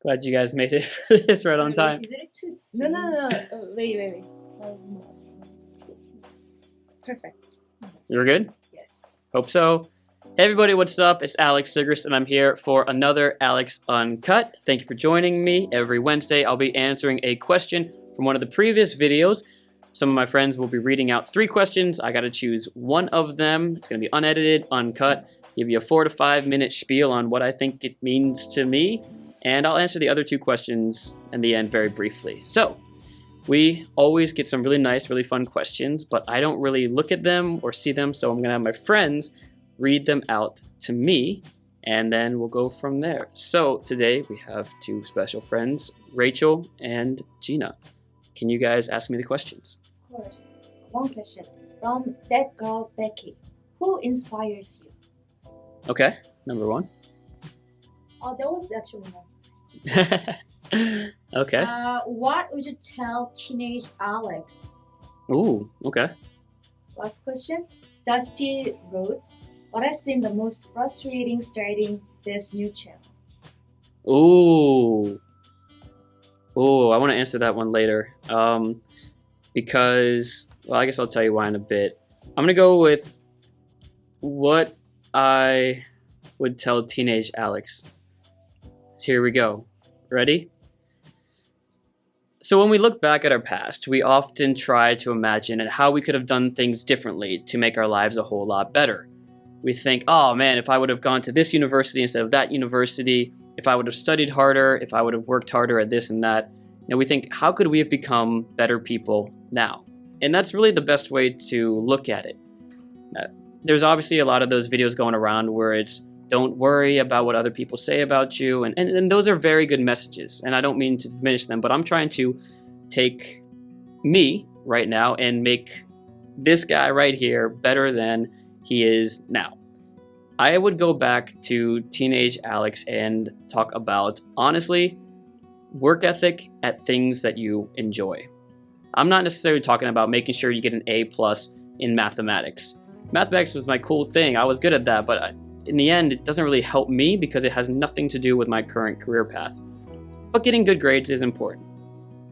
Glad you guys made it for this right on time. Is it too No, soon? no, no, no. Wait. Perfect. You're good? Yes. Hope so. Hey everybody, what's up? It's Alex Sigrist, and I'm here for another Alex Uncut. Thank you for joining me. Every Wednesday, I'll be answering a question from one of the previous videos. Some of my friends will be reading out 3 questions. I gotta choose one of them. It's gonna be unedited, uncut, give you a 4 to 5 minute spiel on what I think it means to me, and I'll answer the other 2 questions in the end very briefly. So, we always get some really nice, really fun questions, but I don't really look at them or see them, so I'm gonna have my friends read them out to me, and then we'll go from there. So today we have 2 special friends, Rachel and Jina. Can you guys ask me the questions? Of course. One question from that girl Becky. Who inspires you? Okay, number 1. Oh, that was actually one. Okay. What would you tell teenage Alex? Ooh, okay. Last question. Dusty Rhodes. What has been the most frustrating starting this new channel? Ooh, I want to answer that one later. Because, well, I guess I'll tell you why in a bit. I'm gonna go with what I would tell teenage Alex. So here we go. Ready? So when we look back at our past, we often try to imagine how we could have done things differently to make our lives a whole lot better. We think, oh man, if I would have gone to this university instead of that university, if I would have studied harder, if I would have worked harder at this and that, and we think, how could we have become better people now? And that's really the best way to look at it. There's obviously a lot of those videos going around where it's, don't worry about what other people say about you, and those are very good messages, and I don't mean to diminish them, but I'm trying to take me right now and make this guy right here better than he is now. I would go back to teenage Alex and talk about, honestly, work ethic at things that you enjoy. I'm not necessarily talking about making sure you get an A+ in mathematics. Mathematics was my cool thing. I was good at that, but in the end, it doesn't really help me because it has nothing to do with my current career path. But getting good grades is important.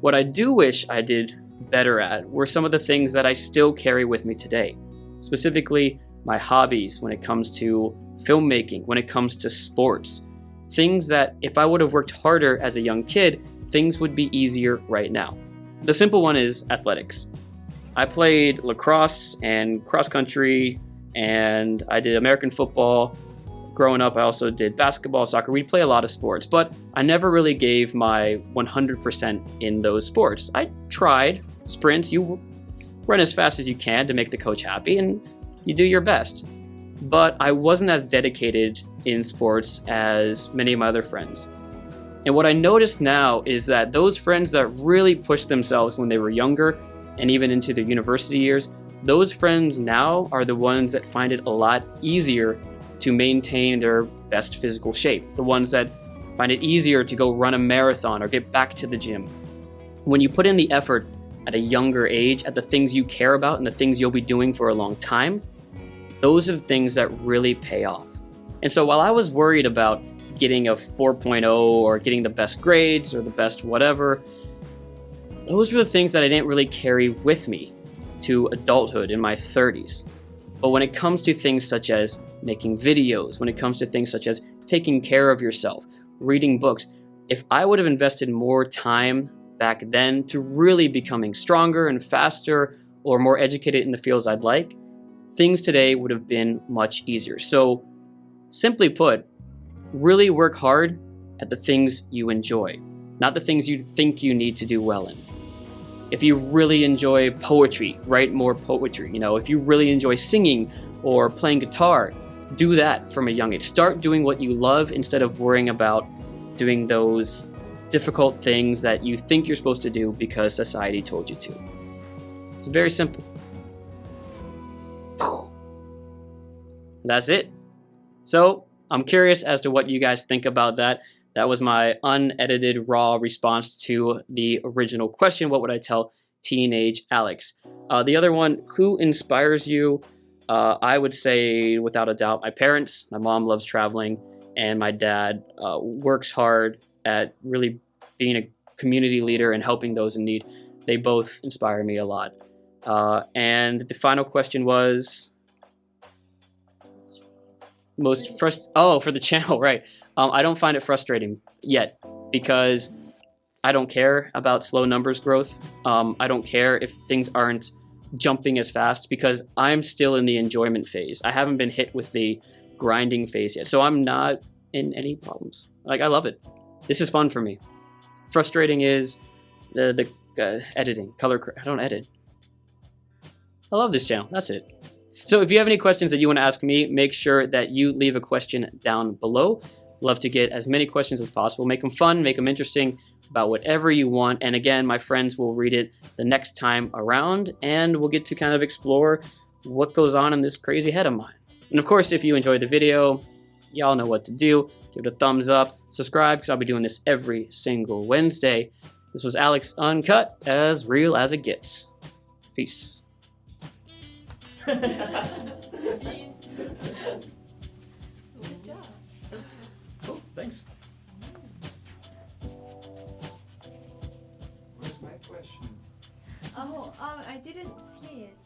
What I do wish I did better at were some of the things that I still carry with me today. Specifically, my hobbies when it comes to filmmaking, when it comes to sports. Things that if I would have worked harder as a young kid, things would be easier right now. The simple one is athletics. I played lacrosse and cross country, and I did American football. Growing up, I also did basketball, soccer. We'd play a lot of sports, but I never really gave my 100% in those sports. I tried sprints. You run as fast as you can to make the coach happy, and you do your best. But I wasn't as dedicated in sports as many of my other friends. And what I noticed now is that those friends that really pushed themselves when they were younger and even into their university years, those friends now are the ones that find it a lot easier to maintain their best physical shape. The ones that find it easier to go run a marathon or get back to the gym. When you put in the effort at a younger age at the things you care about and the things you'll be doing for a long time, those are the things that really pay off. And so while I was worried about getting a 4.0 or getting the best grades or the best whatever, those were the things that I didn't really carry with me to adulthood in my 30s. But when it comes to things such as making videos, when it comes to things such as taking care of yourself, reading books, if I would have invested more time back then to really becoming stronger and faster or more educated in the fields I'd like, things today would have been much easier. So simply put, really work hard at the things you enjoy, not the things you think you need to do well in. If you really enjoy poetry, write more poetry. If you really enjoy singing or playing guitar, do that from a young age. Start doing what you love instead of worrying about doing those difficult things that you think you're supposed to do because society told you to. It's very simple. That's it. So I'm curious as to what you guys think about that. That was my unedited, raw response to the original question. What would I tell teenage Alex? The other one, who inspires you? I would say, without a doubt, my parents. My mom loves traveling, and my dad works hard at really being a community leader and helping those in need. They both inspire me a lot. And the final question was for the channel, right? I don't find it frustrating yet because I don't care about slow numbers growth. I don't care if things aren't jumping as fast because I'm still in the enjoyment phase. I haven't been hit with the grinding phase yet, so I'm not in any problems. Like, I love it. This is fun for me. Frustrating is the editing, I don't edit. I love this channel. That's it. So if you have any questions that you want to ask me, make sure that you leave a question down below. Love to get as many questions as possible. Make them fun, make them interesting, about whatever you want. And again, my friends will read it the next time around, and we'll get to kind of explore what goes on in this crazy head of mine. And of course, if you enjoyed the video, y'all know what to do. Give it a thumbs up, subscribe, because I'll be doing this every single Wednesday. This was Alex Uncut, as real as it gets. Peace. Good job. Cool, thanks. Where's my question? Oh, I didn't see it.